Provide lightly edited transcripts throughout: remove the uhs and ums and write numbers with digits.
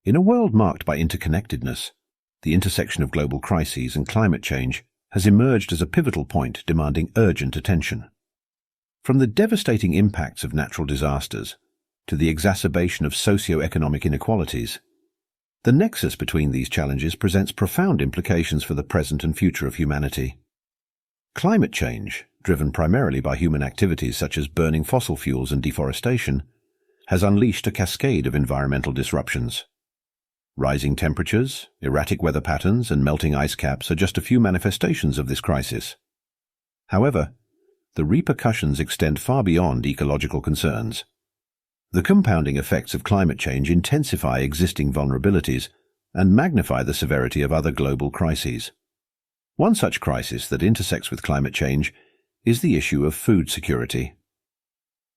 In a world marked by interconnectedness, the intersection of global crises and climate change has emerged as a pivotal point demanding urgent attention. From the devastating impacts of natural disasters to the exacerbation of socio-economic inequalities, the nexus between these challenges presents profound implications for the present and future of humanity. Climate change, driven primarily by human activities such as burning fossil fuels and deforestation, has unleashed a cascade of environmental disruptions. Rising temperatures, erratic weather patterns, and melting ice caps are just a few manifestations of this crisis. However, the repercussions extend far beyond ecological concerns. The compounding effects of climate change intensify existing vulnerabilities and magnify the severity of other global crises. One such crisis that intersects with climate change is the issue of food security.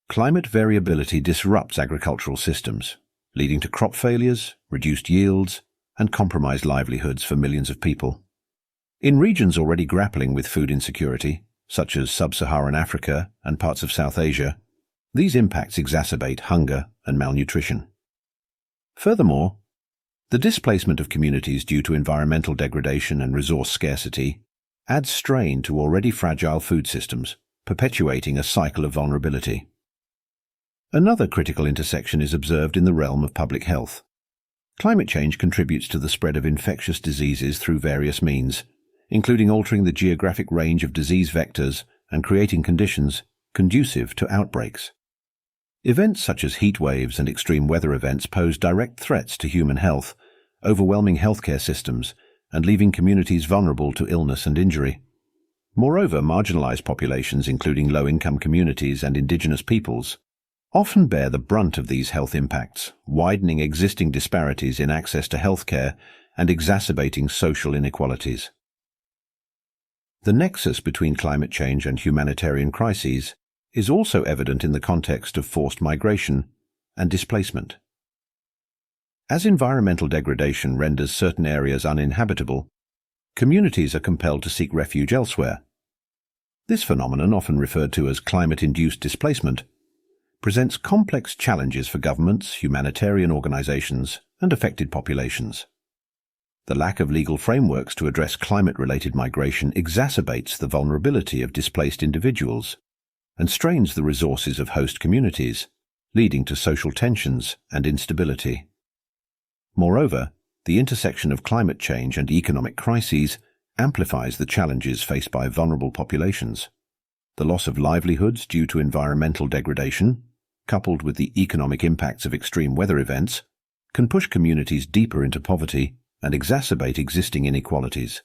Climate variability disrupts agricultural systems, leading to crop failures, reduced yields, and compromised livelihoods for millions of people. In regions already grappling with food insecurity, such as sub-Saharan Africa and parts of South Asia, these impacts exacerbate hunger and malnutrition. Furthermore, the displacement of communities due to environmental degradation and resource scarcity adds strain to already fragile food systems, perpetuating a cycle of vulnerability. Another critical intersection is observed in the realm of public health. Climate change contributes to the spread of infectious diseases through various means, including altering the geographic range of disease vectors and creating conditions conducive to outbreaks. Events such as heat waves and extreme weather events pose direct threats to human health, overwhelming healthcare systems and leaving communities vulnerable to illness and injury. Moreover, marginalized populations, including low-income communities and indigenous peoples, often bear the brunt of these health impacts, widening existing disparities in access to healthcare and exacerbating social inequalities. The nexus between climate change and humanitarian crises is also evident in the context of forced migration and displacement. As environmental degradation renders certain areas uninhabitable, communities are compelled to seek refuge elsewhere. This phenomenon, often referred to as climate-induced displacement, presents complex challenges for governments, humanitarian organizations, and affected populations. The lack of legal frameworks to address climate-related migration exacerbates the vulnerability of displaced individuals and strains the resources of host communities, leading to social tensions and instability. Moreover, the intersection of climate change and economic crises amplifies the challenges faced by vulnerable populations. The loss of livelihoods due to environmental degradation, coupled with the economic impacts of extreme weather events, can push communities deeper into poverty and exacerbate existing inequalities.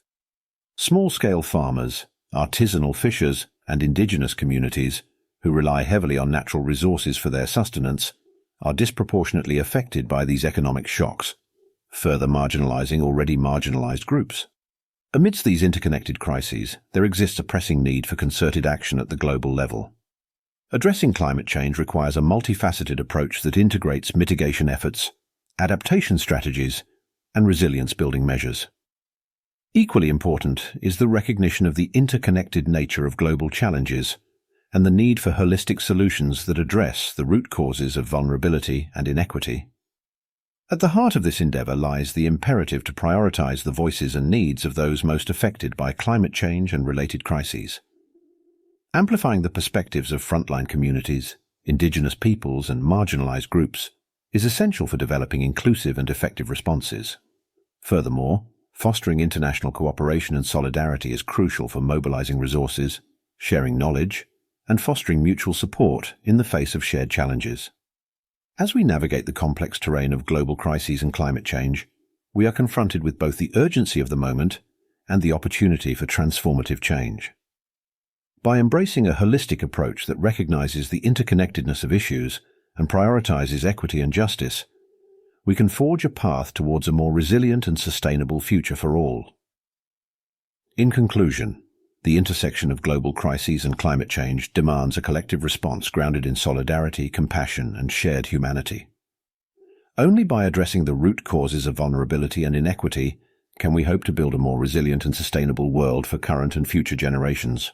Small-scale farmers, artisanal fishers, and indigenous communities, who rely heavily on natural resources for their sustenance, are disproportionately affected by these economic shocks, further marginalizing already marginalized groups. Amidst these interconnected crises, there exists a pressing need for concerted action at the global level. Addressing climate change requires a multifaceted approach that integrates mitigation efforts, adaptation strategies, and resilience-building measures. Equally important is the recognition of the interconnected nature of global challenges and the need for holistic solutions that address the root causes of vulnerability and inequity. At the heart of this endeavor lies the imperative to prioritize the voices and needs of those most affected by climate change and related crises. Amplifying the perspectives of frontline communities, indigenous peoples, and marginalized groups is essential for developing inclusive and effective responses. Furthermore, fostering international cooperation and solidarity is crucial for mobilizing resources, sharing knowledge, and fostering mutual support in the face of shared challenges. As we navigate the complex terrain of global crises and climate change, we are confronted with both the urgency of the moment and the opportunity for transformative change. By embracing a holistic approach that recognizes the interconnectedness of issues and prioritizes equity and justice, we can forge a path towards a more resilient and sustainable future for all. In conclusion, the intersection of global crises and climate change demands a collective response grounded in solidarity, compassion, and shared humanity. Only by addressing the root causes of vulnerability and inequity can we hope to build a more resilient and sustainable world for current and future generations.